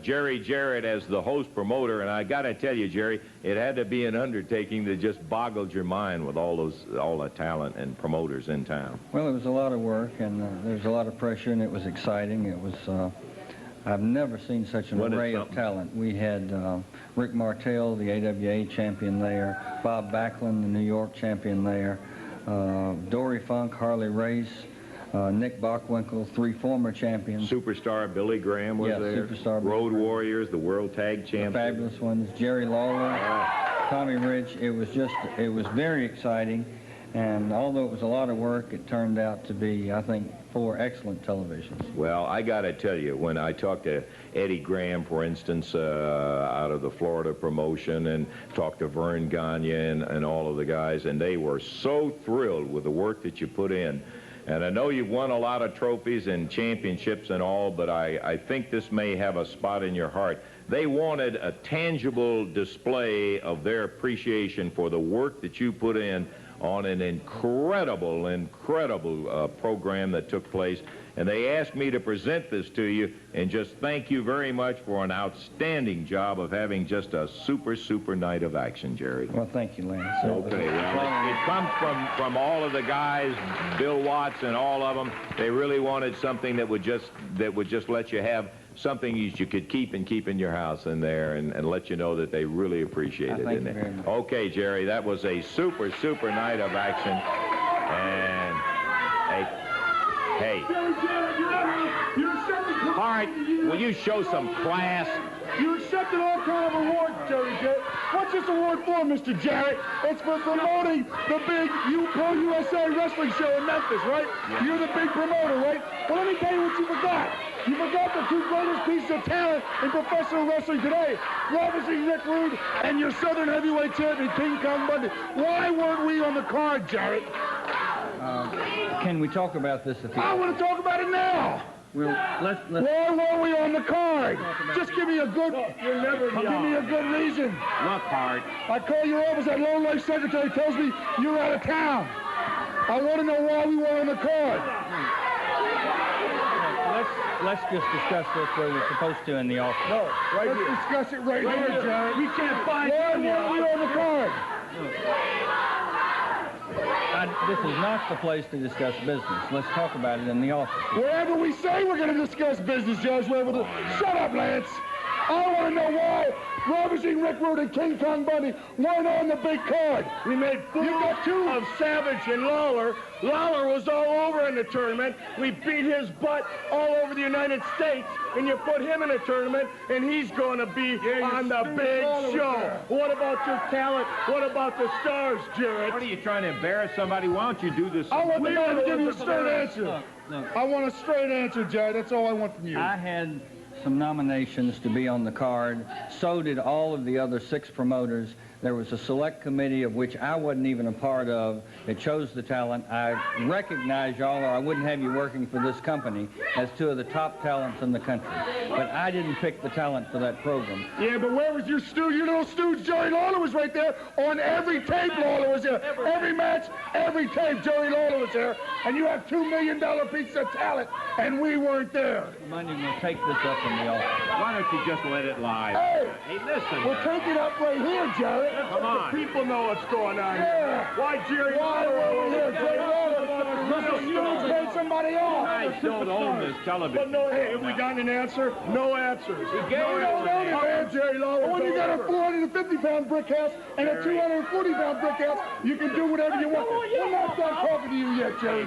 [SPEAKER 1] Jerry Jarrett as the host promoter. And I got to tell you, Jerry, it had to be an undertaking that just boggled your mind with all the talent and promoters in town.
[SPEAKER 10] Well, it was a lot of work, and there was a lot of pressure, and it was exciting. It was, I've never seen such an array of talent. We had Rick Martel, the AWA champion there, Bob Backlund, the New York champion there, Dory Funk, Harley Race, Nick Bockwinkel, 3 former champions.
[SPEAKER 1] Superstar Billy Graham was there.
[SPEAKER 10] Superstar
[SPEAKER 1] Road Warriors, the World Tag Champions.
[SPEAKER 10] The fabulous ones, Jerry Lawler, Tommy Rich. It was very exciting. And although it was a lot of work, it turned out to be, I think, 4 excellent televisions.
[SPEAKER 1] Well, I got to tell you, when I talked to Eddie Graham, for instance, out of the Florida promotion, and talked to Vern Gagne and all of the guys, and they were so thrilled with the work that you put in. And I know you've won a lot of trophies and championships and all, but I think this may have a spot in your heart. They wanted a tangible display of their appreciation for the work that you put in on an incredible program that took place. And they asked me to present this to you and just thank you very much for an outstanding job of having just a super night of action, Jerry.
[SPEAKER 10] Well, thank you, Lance.
[SPEAKER 1] Okay, well, it comes from all of the guys, Bill Watts and all of them. They really wanted something that would just let you have something you could keep in your house in there and let you know that they really appreciate it.
[SPEAKER 10] Thank you very much.
[SPEAKER 1] Okay, Jerry, that was a super night of action. And hey. All right, will you show some class?
[SPEAKER 8] You accepted all kind of awards, Jerry Jarrett. What's this award for, Mr. Jarrett? It's for promoting the big Pro USA wrestling show in Memphis, right? Yeah. You're the big promoter, right? Well, let me tell you what you forgot. You forgot the two greatest pieces of talent in professional wrestling today, Robinson Rick Rude and your Southern Heavyweight Champion, King Kong Bundy. Why weren't we on the card, Jarrett?
[SPEAKER 10] Can we talk about this at the
[SPEAKER 8] I want to talk about it now.
[SPEAKER 10] Well, let's
[SPEAKER 8] Why weren't we on the card? Just give me a good, give me a good reason.
[SPEAKER 3] Look, Hart.
[SPEAKER 8] I call your office, that Lone Life secretary tells me you're out of town. I want to know why we were on the card.
[SPEAKER 10] let's just discuss this where we're supposed to in the office.
[SPEAKER 8] No, let's discuss it right here, Jared. We can't find why weren't we on the card?
[SPEAKER 10] This is not the place to discuss business. Let's talk about it in the office.
[SPEAKER 8] Wherever we say we're going to discuss business, Judge, shut up, Lance. I want to know why Robinson Rick Rude and King Kong Bundy weren't on the big card. We made fools of Savage and Lawler. Lawler was all over in the tournament. We beat his butt all over the United States, and you put him in a tournament, and he's going to be on the big show. What about your talent? What about the stars, Jarrett?
[SPEAKER 3] What are you trying to embarrass somebody? Why don't you do this?
[SPEAKER 8] I want the man to give you a straight answer.
[SPEAKER 10] Look.
[SPEAKER 8] I want a straight answer, Jared. That's all I want from you.
[SPEAKER 10] I had some nominations to be on the card. So did all of the other 6 promoters. There was a select committee of which I wasn't even a part of that chose the talent. I recognize y'all, or I wouldn't have you working for this company, as 2 of the top talents in the country. But I didn't pick the talent for that program.
[SPEAKER 8] Yeah, but where was your stooge? Your little stooge, Jerry Lawler, was right there. On every tape, Lawler was there. Every match, every tape, Jerry Lawler was there. And you have $2 million pieces of talent, and we weren't there.
[SPEAKER 10] Money will take this up in the office.
[SPEAKER 3] Why don't you just let it lie?
[SPEAKER 8] Hey,
[SPEAKER 3] listen.
[SPEAKER 8] we'll take it up right here, Jerry.
[SPEAKER 3] Come on.
[SPEAKER 8] The people know what's going on here. Why, Jerry? Why were we here, Jerry Lawler? You don't pay somebody off.
[SPEAKER 3] I don't own this television.
[SPEAKER 8] But no, hey, have we gotten an answer? No answers. Jerry Lawler. When you got a 450-pound brick house and a 240-pound brick house, you can do whatever you want. We're not done talking to you yet, Jerry.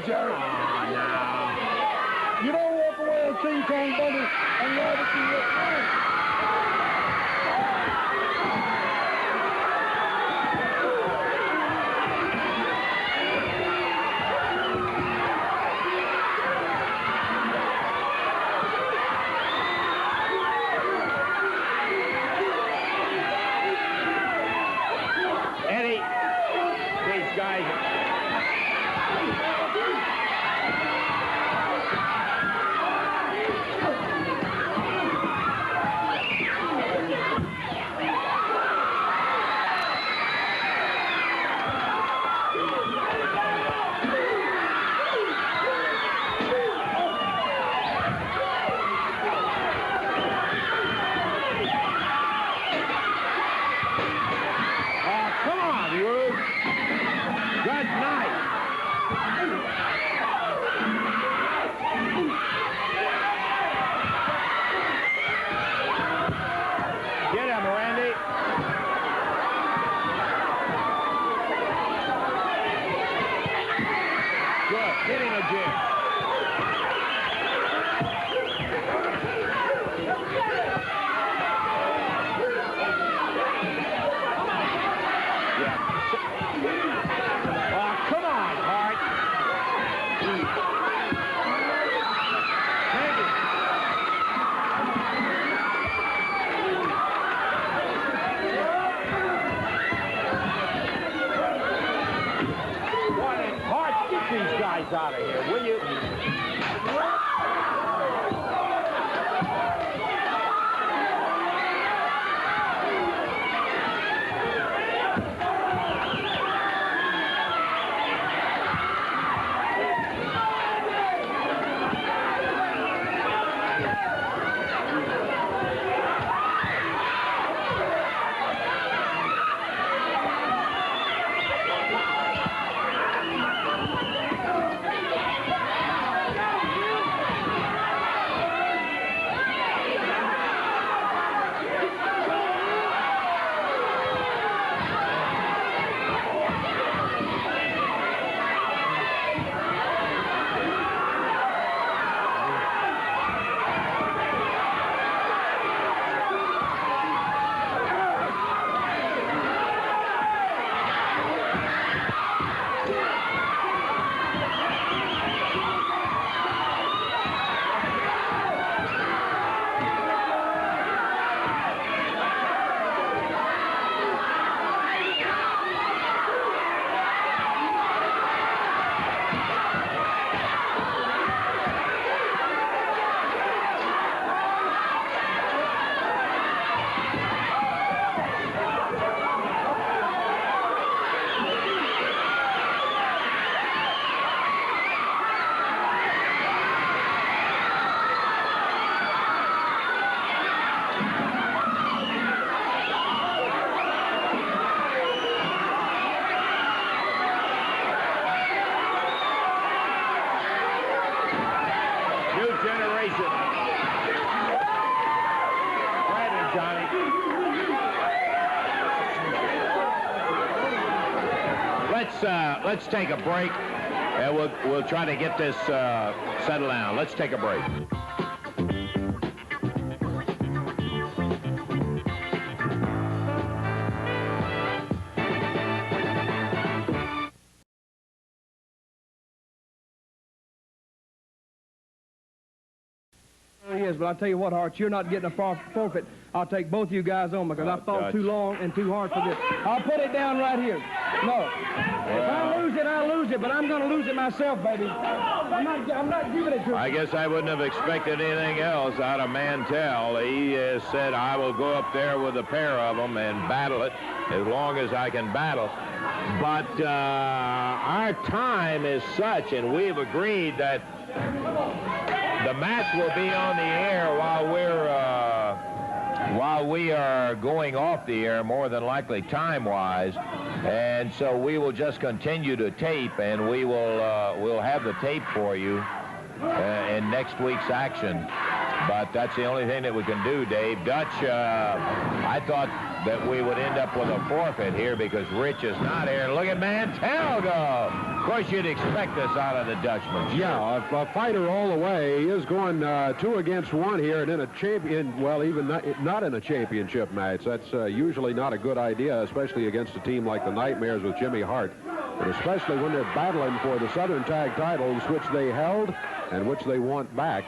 [SPEAKER 8] You don't walk away with King Kong Bundy and Robinson Rick Rude.
[SPEAKER 3] Eddie, these guys. Out of here, will you?
[SPEAKER 1] generation. Brandon, Johnny. Let's take a break, and we'll try to get this settled down. Let's take a break.
[SPEAKER 4] He is, but I'll tell you what, Hart, you're not getting a forfeit. I'll take both of you guys on because I fought too long and too hard for this. I'll put it down right here. No. If I lose it, I lose it, but I'm going to lose it myself, baby. I'm not giving it to you.
[SPEAKER 1] I guess I wouldn't have expected anything else out of Mantell. He said, I will go up there with a pair of them and battle it as long as I can battle. But our time is such, and we've agreed that the match will be on the air while we are going off the air, more than likely time-wise, and so we will just continue to tape, and we'll have the tape for you in next week's action. But that's the only thing that we can do, Dave. Dutch, I thought that we would end up with a forfeit here because Rich is not here. Look at Mantell go. Of course, you'd expect this out of the Dutchman. Sure.
[SPEAKER 2] Yeah, a fighter all the way. He is going 2 against 1 here, and in a champion, well, even not in a championship match. That's usually not a good idea, especially against a team like the Nightmares with Jimmy Hart, and especially when they're battling for the Southern Tag titles, which they held and which they want back.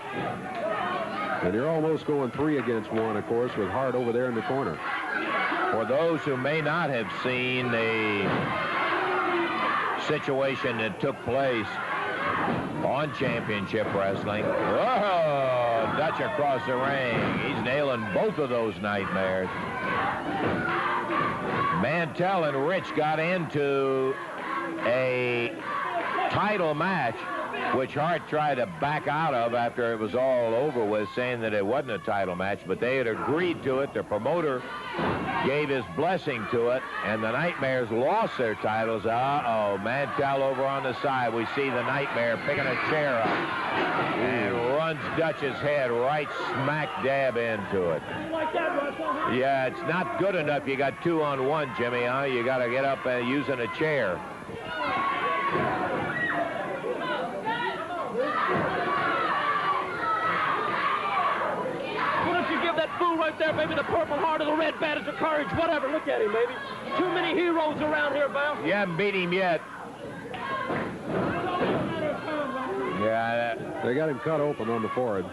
[SPEAKER 2] And you're almost going 3 against 1, of course, with Hart over there in the corner.
[SPEAKER 1] For those who may not have seen the situation that took place on Championship Wrestling, whoa, Dutch across the ring. He's nailing both of those Nightmares. Mantell and Rich got into a title match, which Hart tried to back out of after it was all over with, saying that it wasn't a title match, but they had agreed to it. The promoter gave his blessing to it, and the Nightmares lost their titles. Uh-oh, Mantell over on the side. We see the Nightmare picking a chair up and runs Dutch's head right smack dab into it. Yeah, it's not good enough. You got 2 on 1, Jimmy, huh? You got to get up using a chair.
[SPEAKER 5] That fool right there, baby, the Purple Heart or the Red Badge of Courage, whatever. Look at him, baby. Too many heroes around here, Val.
[SPEAKER 1] You haven't beat him yet. Yeah,
[SPEAKER 2] they got him cut open on the forehead.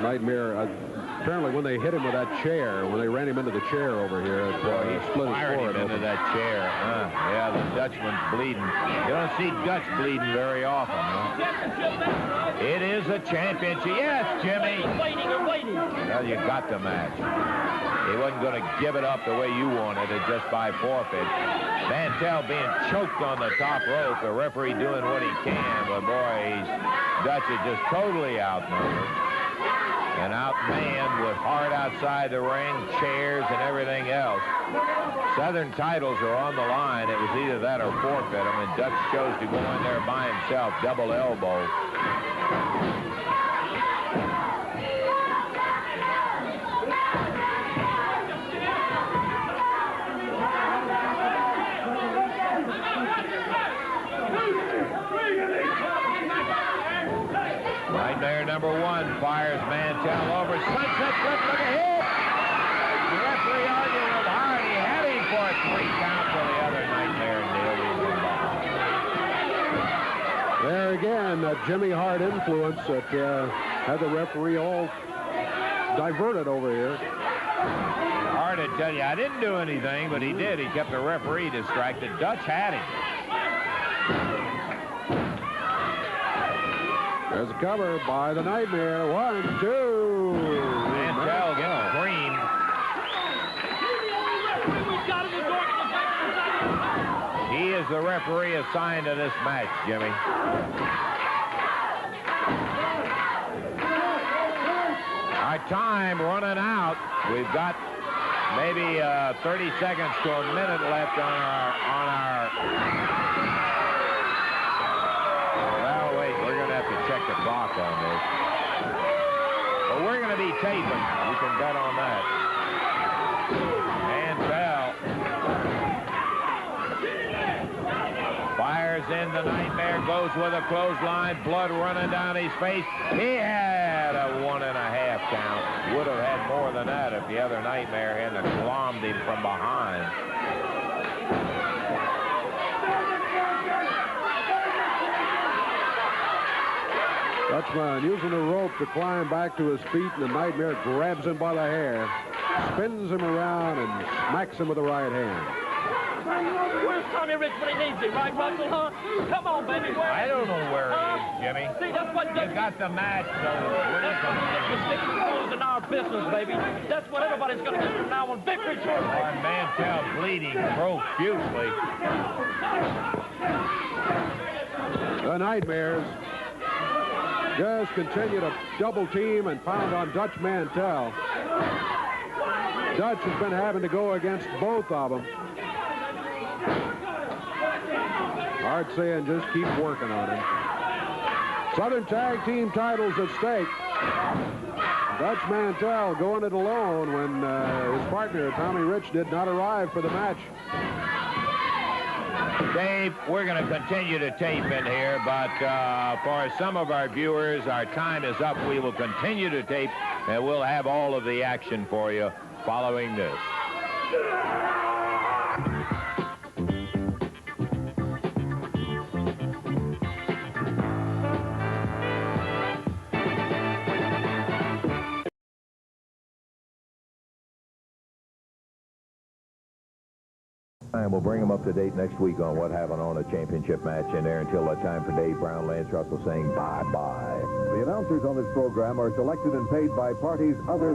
[SPEAKER 2] Nightmare, apparently when they hit him with that chair, when they ran him into the chair over here,
[SPEAKER 1] he
[SPEAKER 2] split his forehead
[SPEAKER 1] into that chair. Yeah, the Dutchman's bleeding. You don't see Dutch bleeding very often, huh? It is a championship. Yes, Jimmy.
[SPEAKER 5] Waiting and waiting.
[SPEAKER 1] Well, you got the match. He wasn't going to give it up the way you wanted it, just by forfeit. Mantell being choked on the top rope. The referee doing what he can, but boy, Dutch is just totally outnumbered. And outmanned with Hart outside the ring, chairs, and everything else. Southern titles are on the line. It was either that or forfeit. I mean, Dutch chose to go in there by himself, double elbow. Nightmare number 1 fires Mantell over. Sunset flip, look at him! The referee arguing with Hart. He had him for a 3 count for the other Nightmare nailed him.
[SPEAKER 2] There again, Jimmy Hart influence that had the referee all diverted over here.
[SPEAKER 1] Hard to tell you, I didn't do anything, but he did. He kept the referee distracted. Dutch had him.
[SPEAKER 2] There's a cover by the Nightmare. 1, 2.
[SPEAKER 1] Mantell gets creamed. He is the referee assigned to this match, Jimmy. Our time running out. We've got maybe 30 seconds to a minute left on our. Well, wait, we're going to have to check the clock on this. to be taping. You can bet on that. Mantell fires in the Nightmare, goes with a clothesline, blood running down his face. He had a 1.5 count. Would have had more than that if the other Nightmare hadn't glommed him from behind.
[SPEAKER 2] Dutchman using the rope to climb back to his feet, and the Nightmare grabs him by the hair, spins him around, and smacks him with the right hand.
[SPEAKER 5] Where's Tommy Rich when he needs him, right, Russell, huh? Come on, baby.
[SPEAKER 1] I don't know where he is, Jimmy.
[SPEAKER 5] See, that's what
[SPEAKER 1] You got the match, so
[SPEAKER 5] that's what the sticking screws in our business, baby. That's what everybody's going to get from now on. Victory's yours.
[SPEAKER 1] Mantell bleeding profusely.
[SPEAKER 2] The Nightmares just continue to double team and pound on Dutch Mantell. Dutch has been having to go against both of them. Hard saying, just keep working on him. Southern Tag Team titles at stake. Dutch Mantell going it alone when his partner, Tommy Rich, did not arrive for the match.
[SPEAKER 1] Dave, we're going to continue to tape in here, but for some of our viewers, our time is up. We will continue to tape, and we'll have all of the action for you following this. And we'll bring them up to date next week on what happened on a championship match in there. Until that time, for Dave Brown, Lance Russell saying bye-bye.
[SPEAKER 11] The announcers on this program are selected and paid by parties other than